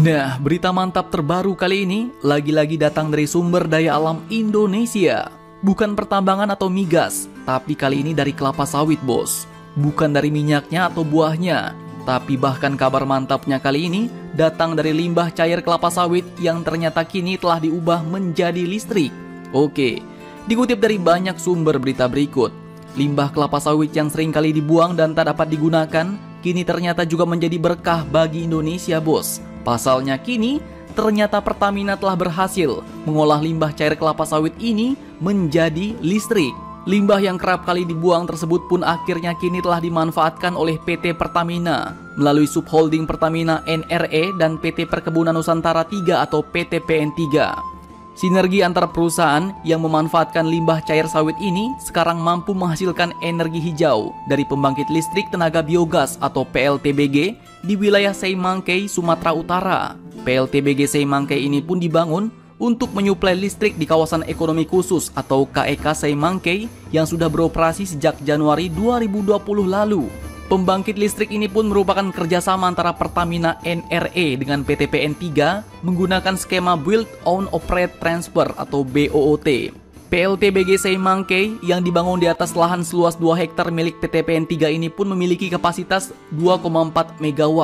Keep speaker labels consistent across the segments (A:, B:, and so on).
A: Nah, berita mantap terbaru kali ini lagi-lagi datang dari sumber daya alam Indonesia. Bukan pertambangan atau migas, tapi kali ini dari kelapa sawit, bos. Bukan dari minyaknya atau buahnya, tapi bahkan kabar mantapnya kali ini datang dari limbah cair kelapa sawit yang ternyata kini telah diubah menjadi listrik. Oke, dikutip dari banyak sumber berita berikut, limbah kelapa sawit yang sering kali dibuang dan tak dapat digunakan, kini ternyata juga menjadi berkah bagi Indonesia, bos. Pasalnya kini, ternyata Pertamina telah berhasil mengolah limbah cair kelapa sawit ini menjadi listrik. Limbah yang kerap kali dibuang tersebut pun akhirnya kini telah dimanfaatkan oleh PT Pertamina melalui subholding Pertamina NRE dan PT Perkebunan Nusantara 3 atau PT PN3. Sinergi antar perusahaan yang memanfaatkan limbah cair sawit ini sekarang mampu menghasilkan energi hijau dari pembangkit listrik tenaga biogas atau PLTBG di wilayah Seimangkei, Sumatera Utara. PLTBG Seimangkei ini pun dibangun untuk menyuplai listrik di kawasan ekonomi khusus atau KEK Seimangkei yang sudah beroperasi sejak Januari 2020 lalu. Pembangkit listrik ini pun merupakan kerjasama antara Pertamina NRE dengan PT PN3 menggunakan skema Build Own Operate Transfer atau BOOT. PLTBG Seimangkei yang dibangun di atas lahan seluas 2 hektar milik PT PN3 ini pun memiliki kapasitas 2,4 MW.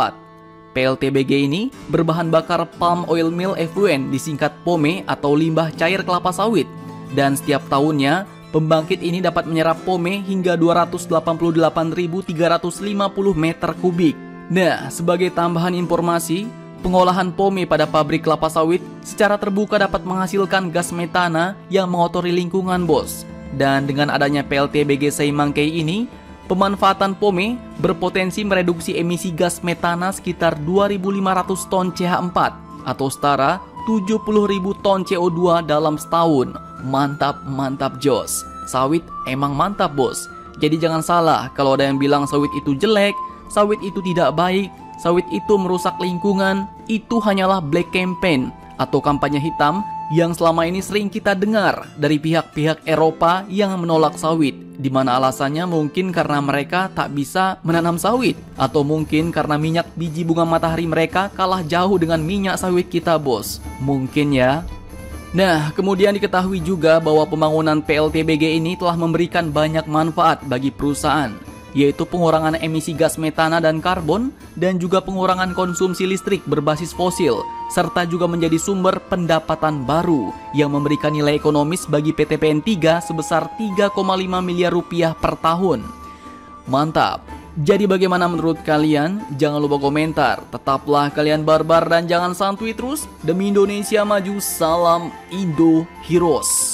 A: PLTBG ini berbahan bakar palm oil mill effluent disingkat POME atau limbah cair kelapa sawit. Dan setiap tahunnya, pembangkit ini dapat menyerap POME hingga 288.350 meter kubik. Nah, sebagai tambahan informasi, pengolahan POME pada pabrik kelapa sawit secara terbuka dapat menghasilkan gas metana yang mengotori lingkungan, bos. Dan dengan adanya PLTBG Seimangkei ini, pemanfaatan POME berpotensi mereduksi emisi gas metana sekitar 2.500 ton CH4 atau setara 70.000 ton CO2 dalam setahun. Mantap jos. Sawit emang mantap, bos. Jadi jangan salah kalau ada yang bilang sawit itu jelek, sawit itu tidak baik, sawit itu merusak lingkungan. Itu hanyalah black campaign atau kampanye hitam yang selama ini sering kita dengar dari pihak-pihak Eropa yang menolak sawit, di mana alasannya mungkin karena mereka tak bisa menanam sawit, atau mungkin karena minyak biji bunga matahari mereka kalah jauh dengan minyak sawit kita, bos. Mungkin ya. Nah, kemudian diketahui juga bahwa pembangunan PLTBG ini telah memberikan banyak manfaat bagi perusahaan, yaitu pengurangan emisi gas metana dan karbon, dan juga pengurangan konsumsi listrik berbasis fosil, serta juga menjadi sumber pendapatan baru yang memberikan nilai ekonomis bagi PT PN3 sebesar 3,5 miliar rupiah per tahun. Mantap! Jadi bagaimana menurut kalian? Jangan lupa komentar. Tetaplah kalian barbar dan jangan santuy terus. Demi Indonesia maju, salam Indo Heroes.